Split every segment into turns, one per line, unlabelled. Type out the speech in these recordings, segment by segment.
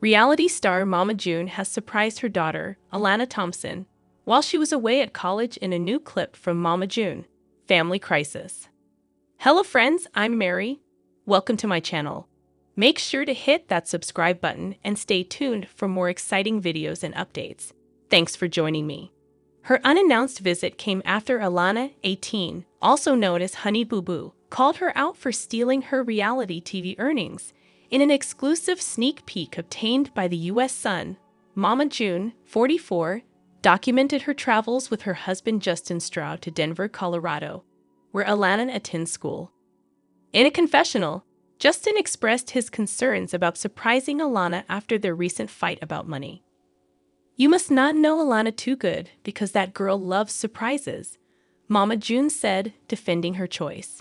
Reality star Mama June has surprised her daughter, Alana Thompson, while she was away at college in a new clip from Mama June, Family Crisis. Hello friends, I'm Mary. Welcome to my channel. Make sure to hit that subscribe button and stay tuned for more exciting videos and updates. Thanks for joining me. Her unannounced visit came after Alana, 18, also known as Honey Boo Boo, called her out for stealing her reality TV earnings. In an exclusive sneak peek obtained by the U.S. Sun, Mama June, 44, documented her travels with her husband Justin Stroud to Denver, Colorado, where Alana attends school. In a confessional, Justin expressed his concerns about surprising Alana after their recent fight about money. "You must not know Alana too good because that girl loves surprises," Mama June said, defending her choice.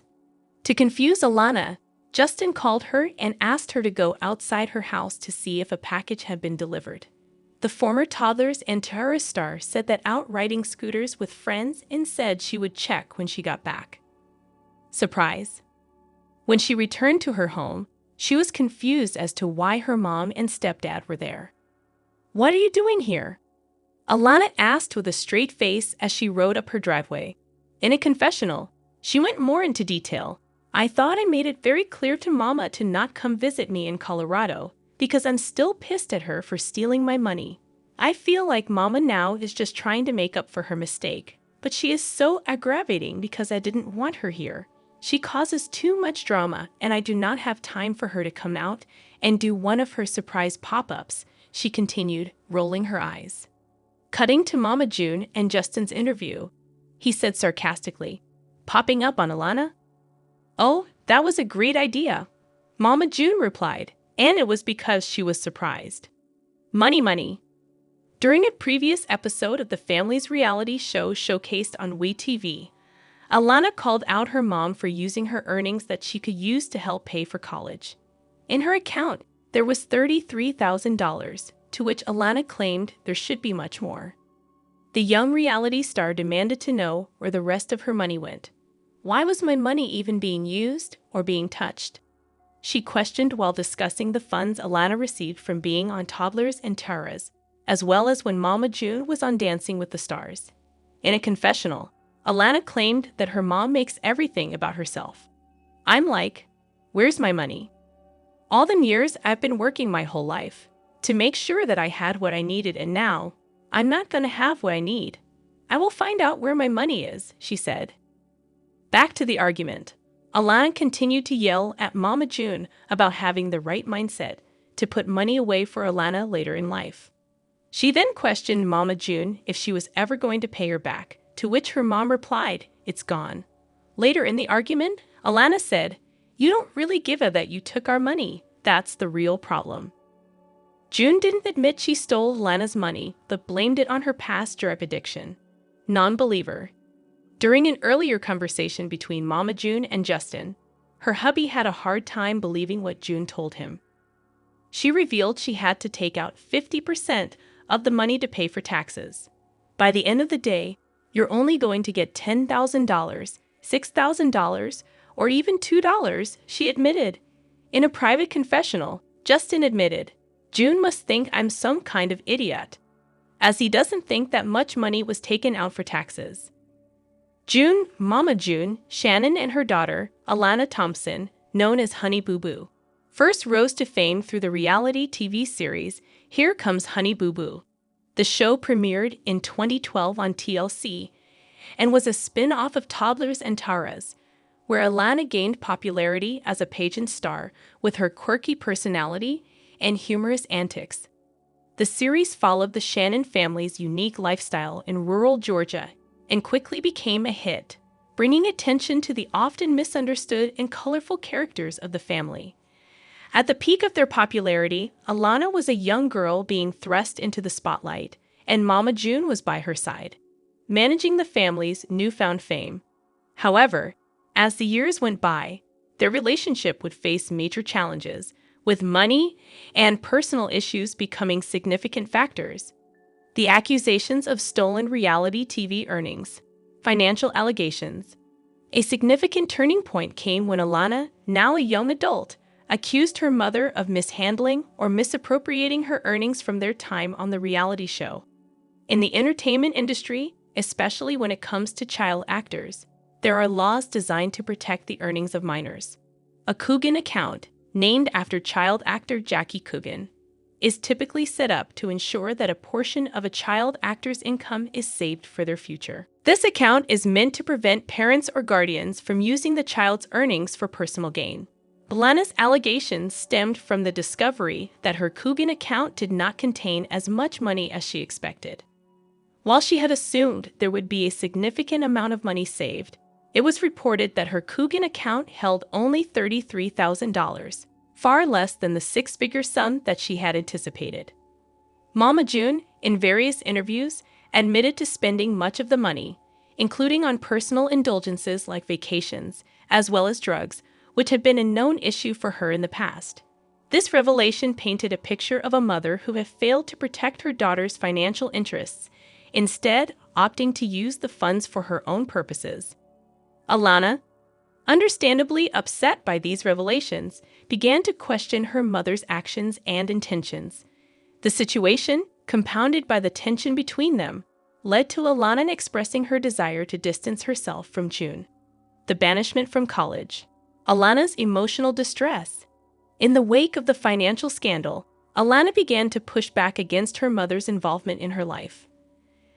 To confuse Alana, Justin called her and asked her to go outside her house to see if a package had been delivered. The former Toddlers and Terrorist star said that out riding scooters with friends and said she would check when she got back. Surprise. When she returned to her home, she was confused as to why her mom and stepdad were there. "What are you doing here?" Alana asked with a straight face as she rode up her driveway. In a confessional, she went more into detail. "I thought I made it very clear to Mama to not come visit me in Colorado because I'm still pissed at her for stealing my money. I feel like Mama now is just trying to make up for her mistake, but she is so aggravating because I didn't want her here. She causes too much drama and I do not have time for her to come out and do one of her surprise pop-ups," she continued, rolling her eyes. Cutting to Mama June and Justin's interview, he said sarcastically, "Popping up on Alana? Oh, that was a great idea," Mama June replied, and it was because she was surprised. Money. During a previous episode of the family's reality show showcased on WeTV, Alana called out her mom for using her earnings that she could use to help pay for college. In her account, there was $33,000, to which Alana claimed there should be much more. The young reality star demanded to know where the rest of her money went. "Why was my money even being used or being touched?" she questioned while discussing the funds Alana received from being on Toddlers and Terrors, as well as when Mama June was on Dancing with the Stars. In a confessional, Alana claimed that her mom makes everything about herself. "I'm like, where's my money? All the years I've been working my whole life to make sure that I had what I needed, and now I'm not going to have what I need. I will find out where my money is," she said. Back to the argument. Alana continued to yell at Mama June about having the right mindset to put money away for Alana later in life. She then questioned Mama June if she was ever going to pay her back, to which her mom replied, "It's gone." Later in the argument, Alana said, "You don't really give a that you took our money. That's the real problem." June didn't admit she stole Alana's money, but blamed it on her past drug addiction. Non-believer. During an earlier conversation between Mama June and Justin, her hubby had a hard time believing what June told him. She revealed she had to take out 50% of the money to pay for taxes. "By the end of the day, you're only going to get $10,000, $6,000, or even $2, she admitted. In a private confessional, Justin admitted, "June must think I'm some kind of idiot, as he doesn't think that much money was taken out for taxes." June, Mama June, Shannon, and her daughter, Alana Thompson, known as Honey Boo Boo, first rose to fame through the reality TV series Here Comes Honey Boo Boo. The show premiered in 2012 on TLC and was a spin-off of Toddlers and Terrors, where Alana gained popularity as a pageant star with her quirky personality and humorous antics. The series followed the Shannon family's unique lifestyle in rural Georgia and quickly became a hit, bringing attention to the often misunderstood and colorful characters of the family. At the peak of their popularity, Alana was a young girl being thrust into the spotlight, and Mama June was by her side, managing the family's newfound fame. However, as the years went by, their relationship would face major challenges, with money and personal issues becoming significant factors. The accusations of stolen reality TV earnings, financial allegations. A significant turning point came when Alana, now a young adult, accused her mother of mishandling or misappropriating her earnings from their time on the reality show. In the entertainment industry, especially when it comes to child actors, there are laws designed to protect the earnings of minors. A Coogan account, named after child actor Jackie Coogan, is typically set up to ensure that a portion of a child actor's income is saved for their future. This account is meant to prevent parents or guardians from using the child's earnings for personal gain. Alana's allegations stemmed from the discovery that her Coogan account did not contain as much money as she expected. While she had assumed there would be a significant amount of money saved, it was reported that her Coogan account held only $33,000, far less than the six-figure sum that she had anticipated. Mama June, in various interviews, admitted to spending much of the money, including on personal indulgences like vacations, as well as drugs, which had been a known issue for her in the past. This revelation painted a picture of a mother who had failed to protect her daughter's financial interests, instead opting to use the funds for her own purposes. Alana, understandably upset by these revelations, began to question her mother's actions and intentions. The situation, compounded by the tension between them, led to Alana expressing her desire to distance herself from June. The banishment from college. Alana's emotional distress. In the wake of the financial scandal, Alana began to push back against her mother's involvement in her life.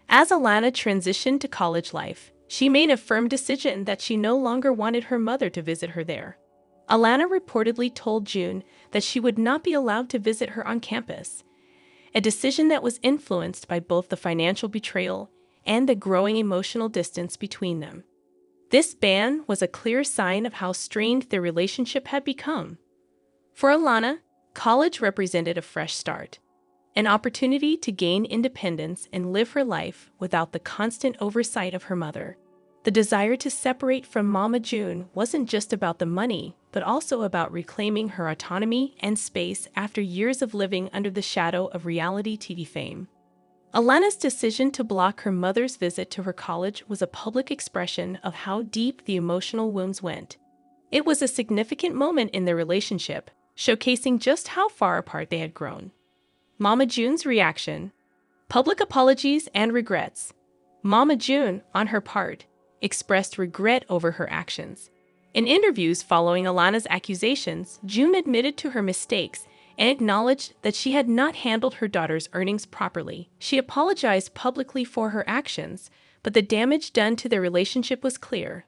As Alana transitioned to college life, she made a firm decision that she no longer wanted her mother to visit her there. Alana reportedly told June that she would not be allowed to visit her on campus, a decision that was influenced by both the financial betrayal and the growing emotional distance between them. This ban was a clear sign of how strained their relationship had become. For Alana, college represented a fresh start, an opportunity to gain independence and live her life without the constant oversight of her mother. The desire to separate from Mama June wasn't just about the money, but also about reclaiming her autonomy and space after years of living under the shadow of reality TV fame. Alana's decision to block her mother's visit to her college was a public expression of how deep the emotional wounds went. It was a significant moment in their relationship, showcasing just how far apart they had grown. Mama June's reaction. Public apologies and regrets. Mama June, on her part, expressed regret over her actions. In interviews following Alana's accusations, June admitted to her mistakes and acknowledged that she had not handled her daughter's earnings properly. She apologized publicly for her actions, but the damage done to their relationship was clear.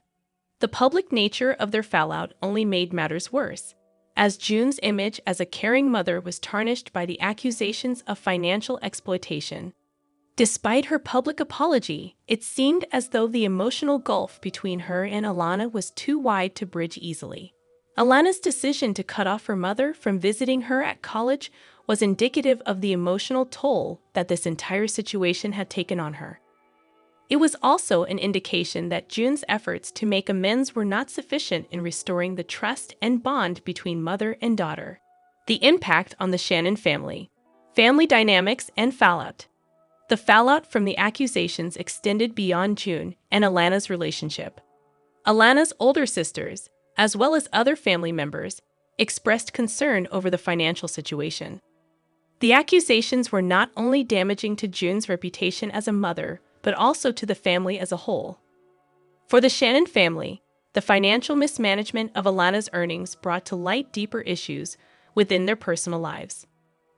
The public nature of their fallout only made matters worse, as June's image as a caring mother was tarnished by the accusations of financial exploitation. Despite her public apology, it seemed as though the emotional gulf between her and Alana was too wide to bridge easily. Alana's decision to cut off her mother from visiting her at college was indicative of the emotional toll that this entire situation had taken on her. It was also an indication that June's efforts to make amends were not sufficient in restoring the trust and bond between mother and daughter. The impact on the Shannon family. Family dynamics and fallout. The fallout from the accusations extended beyond June and Alana's relationship. Alana's older sisters, as well as other family members, expressed concern over the financial situation. The accusations were not only damaging to June's reputation as a mother, but also to the family as a whole. For the Shannon family, the financial mismanagement of Alana's earnings brought to light deeper issues within their personal lives.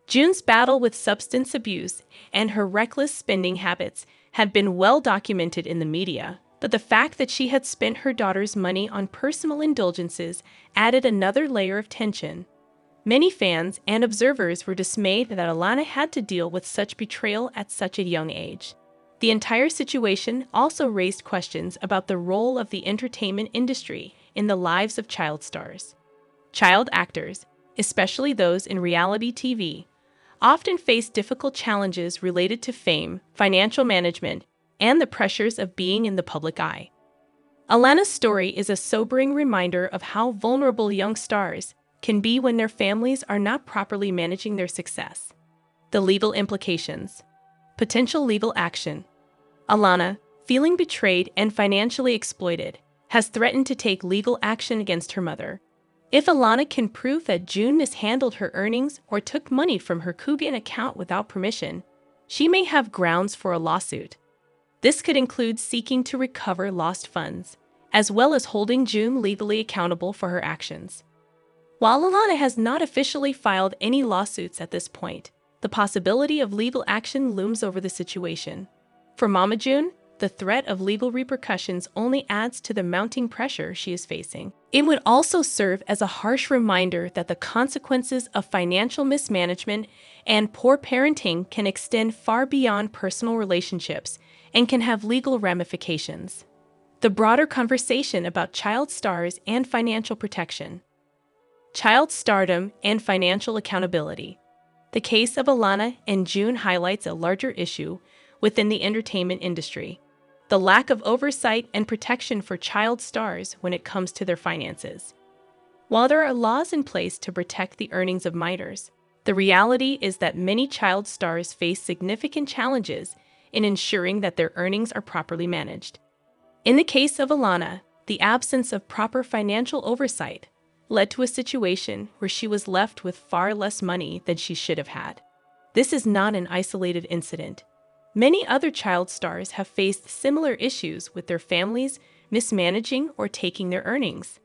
June's battle with substance abuse and her reckless spending habits had been well documented in the media, but the fact that she had spent her daughter's money on personal indulgences added another layer of tension. Many fans and observers were dismayed that Alana had to deal with such betrayal at such a young age. The entire situation also raised questions about the role of the entertainment industry in the lives of child stars. Child actors, especially those in reality TV, often face difficult challenges related to fame, financial management, and the pressures of being in the public eye. Alana's story is a sobering reminder of how vulnerable young stars can be when their families are not properly managing their success. The legal implications. Potential legal action. Alana, feeling betrayed and financially exploited, has threatened to take legal action against her mother. If Alana can prove that June mishandled her earnings or took money from her Coogan account without permission, she may have grounds for a lawsuit. This could include seeking to recover lost funds, as well as holding June legally accountable for her actions. While Alana has not officially filed any lawsuits at this point, the possibility of legal action looms over the situation. For Mama June, the threat of legal repercussions only adds to the mounting pressure she is facing. It would also serve as a harsh reminder that the consequences of financial mismanagement and poor parenting can extend far beyond personal relationships and can have legal ramifications. The broader conversation about child stars and financial protection. Child stardom and financial accountability. The case of Alana and June highlights a larger issue within the entertainment industry: the lack of oversight and protection for child stars when it comes to their finances. While there are laws in place to protect the earnings of minors, the reality is that many child stars face significant challenges in ensuring that their earnings are properly managed. In the case of Alana, the absence of proper financial oversight led to a situation where she was left with far less money than she should have had. This is not an isolated incident. Many other child stars have faced similar issues with their families mismanaging or taking their earnings.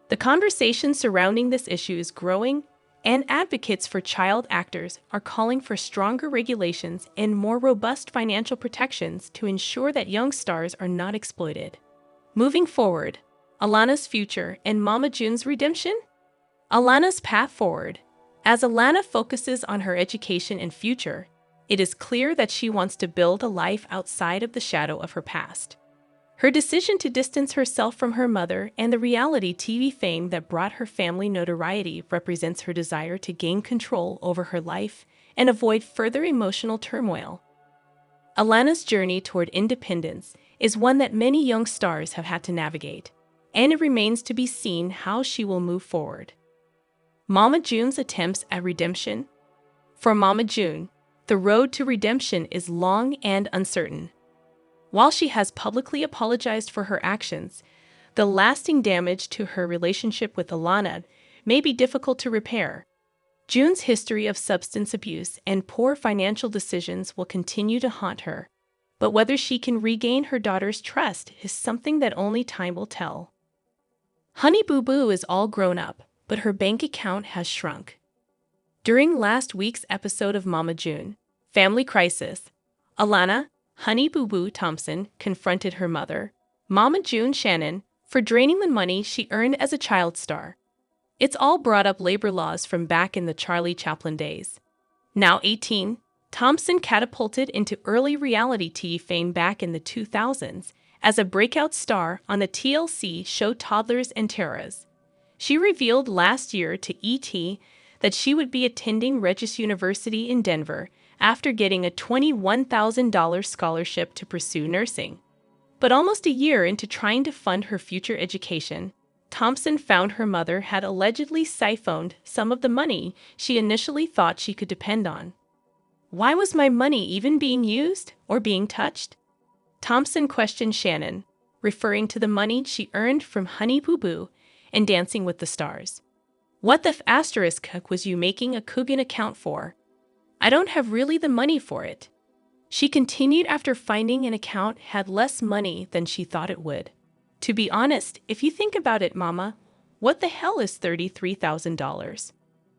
The conversation surrounding this issue is growing, and advocates for child actors are calling for stronger regulations and more robust financial protections to ensure that young stars are not exploited. Moving forward, Alana's future and Mama June's redemption? Alana's path forward. As Alana focuses on her education and future, it is clear that she wants to build a life outside of the shadow of her past. Her decision to distance herself from her mother and the reality TV fame that brought her family notoriety represents her desire to gain control over her life and avoid further emotional turmoil. Alana's journey toward independence is one that many young stars have had to navigate, and it remains to be seen how she will move forward. Mama June's attempts at redemption? For Mama June, the road to redemption is long and uncertain. While she has publicly apologized for her actions, the lasting damage to her relationship with Alana may be difficult to repair. June's history of substance abuse and poor financial decisions will continue to haunt her, but whether she can regain her daughter's trust is something that only time will tell. Honey Boo Boo is all grown up, but her bank account has shrunk. During last week's episode of Mama June, Family Crisis, Alana, Honey Boo Boo Thompson, confronted her mother, Mama June Shannon, for draining the money she earned as a child star. It's all brought up labor laws from back in the Charlie Chaplin days. Now 18, Thompson catapulted into early reality TV fame back in the 2000s as a breakout star on the TLC show Toddlers and Terrors. She revealed last year to ET that she would be attending Regis University in Denver after getting a $21,000 scholarship to pursue nursing. But almost a year into trying to fund her future education, Thompson found her mother had allegedly siphoned some of the money she initially thought she could depend on. Why was my money even being used or being touched? Thompson questioned Shannon, referring to the money she earned from Honey Boo Boo and Dancing with the Stars. What the asterisk was you making a Coogan account for? I don't have really the money for it. She continued after finding an account had less money than she thought it would. To be honest, if you think about it, Mama, what the hell is $33,000?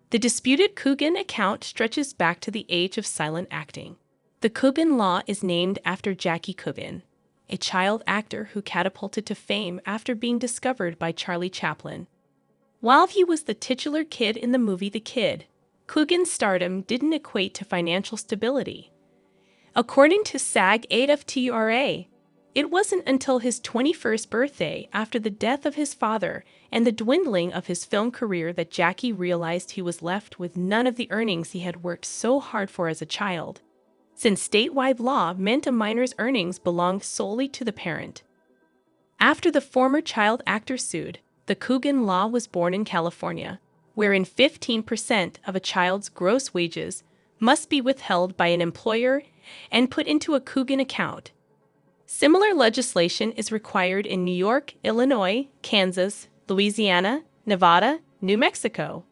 The disputed Coogan account stretches back to the age of silent acting. The Coogan Law is named after Jackie Coogan, a child actor who catapulted to fame after being discovered by Charlie Chaplin. While he was the titular kid in the movie The Kid, Coogan's stardom didn't equate to financial stability. According to SAG-AFTRA, it wasn't until his 21st birthday after the death of his father and the dwindling of his film career that Jackie realized he was left with none of the earnings he had worked so hard for as a child, since statewide law meant a minor's earnings belonged solely to the parent. After the former child actor sued, the Coogan Law was born in California, wherein 15% of a child's gross wages must be withheld by an employer and put into a Coogan account. Similar legislation is required in New York, Illinois, Kansas, Louisiana, Nevada, New Mexico,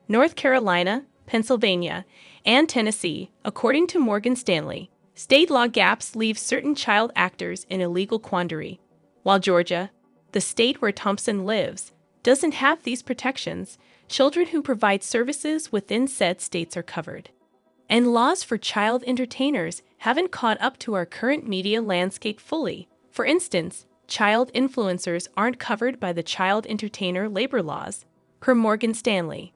North Carolina, Pennsylvania, and Tennessee, according to Morgan Stanley. State law gaps leave certain child actors in a legal quandary, while Georgia, the state where Thompson lives, doesn't have these protections. Children who provide services within said states are covered. And laws for child entertainers haven't caught up to our current media landscape fully. For instance, child influencers aren't covered by the child entertainer labor laws, per Morgan Stanley.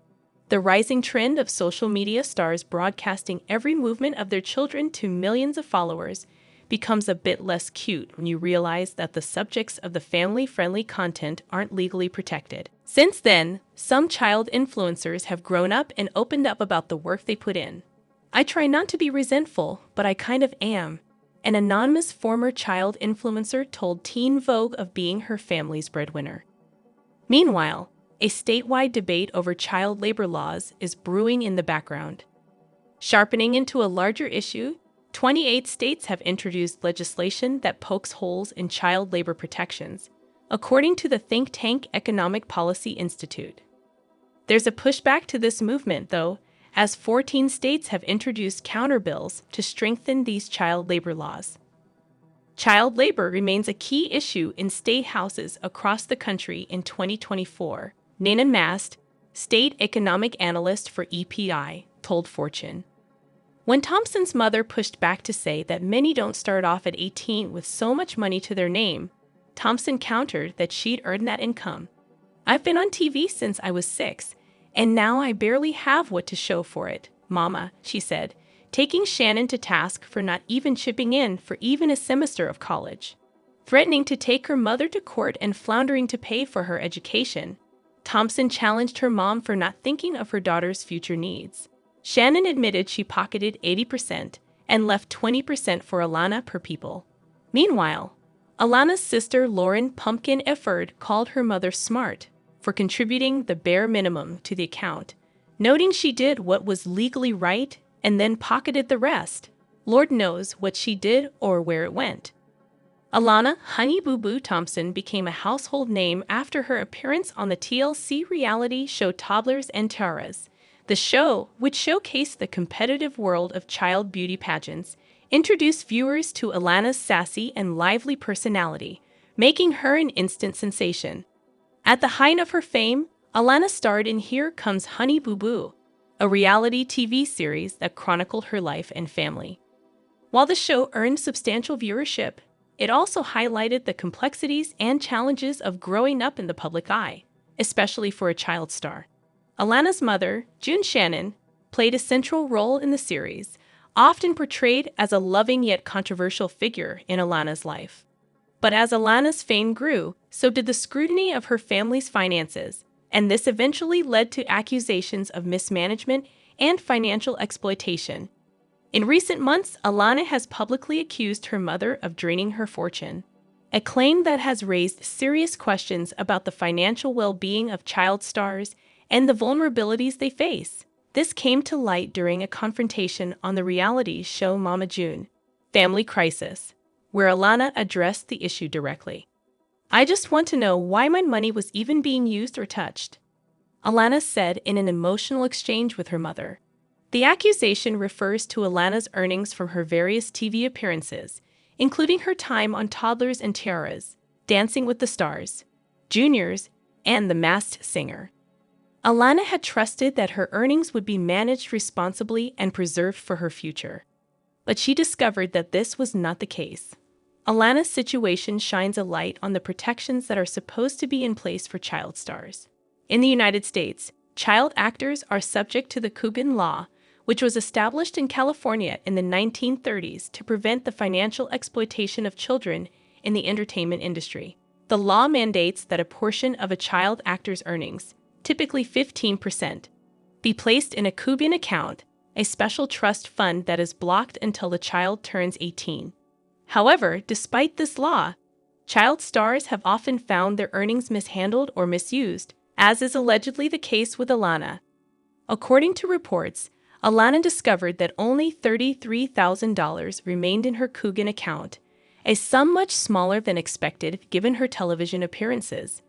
The rising trend of social media stars broadcasting every movement of their children to millions of followers becomes a bit less cute when you realize that the subjects of the family-friendly content aren't legally protected. Since then, some child influencers have grown up and opened up about the work they put in. I try not to be resentful, but I kind of am. An anonymous former child influencer told Teen Vogue of being her family's breadwinner. Meanwhile, a statewide debate over child labor laws is brewing in the background. Sharpening into a larger issue, 28 states have introduced legislation that pokes holes in child labor protections, according to the think tank Economic Policy Institute. There's a pushback to this movement, though, as 14 states have introduced counter bills to strengthen these child labor laws. Child labor remains a key issue in state houses across the country in 2024, Nana Mast, state economic analyst for EPI, told Fortune. When Thompson's mother pushed back to say that many don't start off at 18 with so much money to their name, Thompson countered that she'd earned that income. "I've been on TV since I was 6, and now I barely have what to show for it, Mama," she said, taking Shannon to task for not even chipping in for even a semester of college. Threatening to take her mother to court and floundering to pay for her education, Thompson challenged her mom for not thinking of her daughter's future needs. Shannon admitted she pocketed 80% and left 20% for Alana per pupil. Meanwhile, Alana's sister Lauren Pumpkin Efford called her mother smart for contributing the bare minimum to the account, noting she did what was legally right and then pocketed the rest. Lord knows what she did or where it went. Alana Honey Boo Boo Thompson became a household name after her appearance on the TLC reality show Toddlers and Tiaras. The show, which showcased the competitive world of child beauty pageants, introduced viewers to Alana's sassy and lively personality, making her an instant sensation. At the height of her fame, Alana starred in Here Comes Honey Boo Boo, a reality TV series that chronicled her life and family. While the show earned substantial viewership, it also highlighted the complexities and challenges of growing up in the public eye, especially for a child star. Alana's mother, June Shannon, played a central role in the series, often portrayed as a loving yet controversial figure in Alana's life. But as Alana's fame grew, so did the scrutiny of her family's finances, and this eventually led to accusations of mismanagement and financial exploitation. In recent months, Alana has publicly accused her mother of draining her fortune, a claim that has raised serious questions about the financial well-being of child stars and the vulnerabilities they face. This came to light during a confrontation on the reality show Mama June, Family Crisis, where Alana addressed the issue directly. "I just want to know why my money was even being used or touched," Alana said in an emotional exchange with her mother. The accusation refers to Alana's earnings from her various TV appearances, including her time on Toddlers and Tiaras, Dancing with the Stars, Juniors, and The Masked Singer. Alana had trusted that her earnings would be managed responsibly and preserved for her future. But she discovered that this was not the case. Alana's situation shines a light on the protections that are supposed to be in place for child stars. In the United States, child actors are subject to the Coogan Law, which was established in California in the 1930s to prevent the financial exploitation of children in the entertainment industry. The law mandates that a portion of a child actor's earnings, typically 15%, be placed in a Coogan account, a special trust fund that is blocked until the child turns 18. However, despite this law, child stars have often found their earnings mishandled or misused, as is allegedly the case with Alana. According to reports, Alana discovered that only $33,000 remained in her Coogan account, a sum much smaller than expected given her television appearances.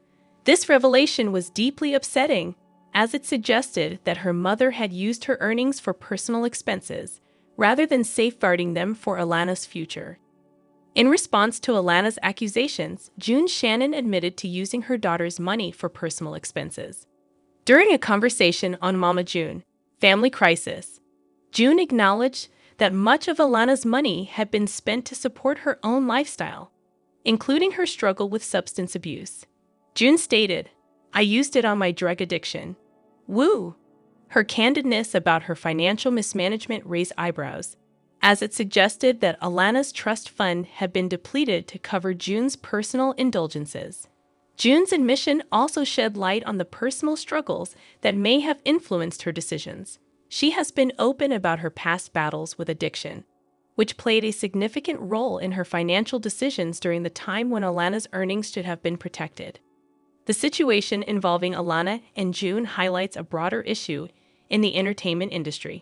This revelation was deeply upsetting, as it suggested that her mother had used her earnings for personal expenses rather than safeguarding them for Alana's future. In response to Alana's accusations, June Shannon admitted to using her daughter's money for personal expenses. During a conversation on Mama June, Family Crisis, June acknowledged that much of Alana's money had been spent to support her own lifestyle, including her struggle with substance abuse. June stated, "I used it on my drug addiction." Woo! Her candidness about her financial mismanagement raised eyebrows, as it suggested that Alana's trust fund had been depleted to cover June's personal indulgences. June's admission also shed light on the personal struggles that may have influenced her decisions. She has been open about her past battles with addiction, which played a significant role in her financial decisions during the time when Alana's earnings should have been protected. The situation involving Alana and June highlights a broader issue in the entertainment industry.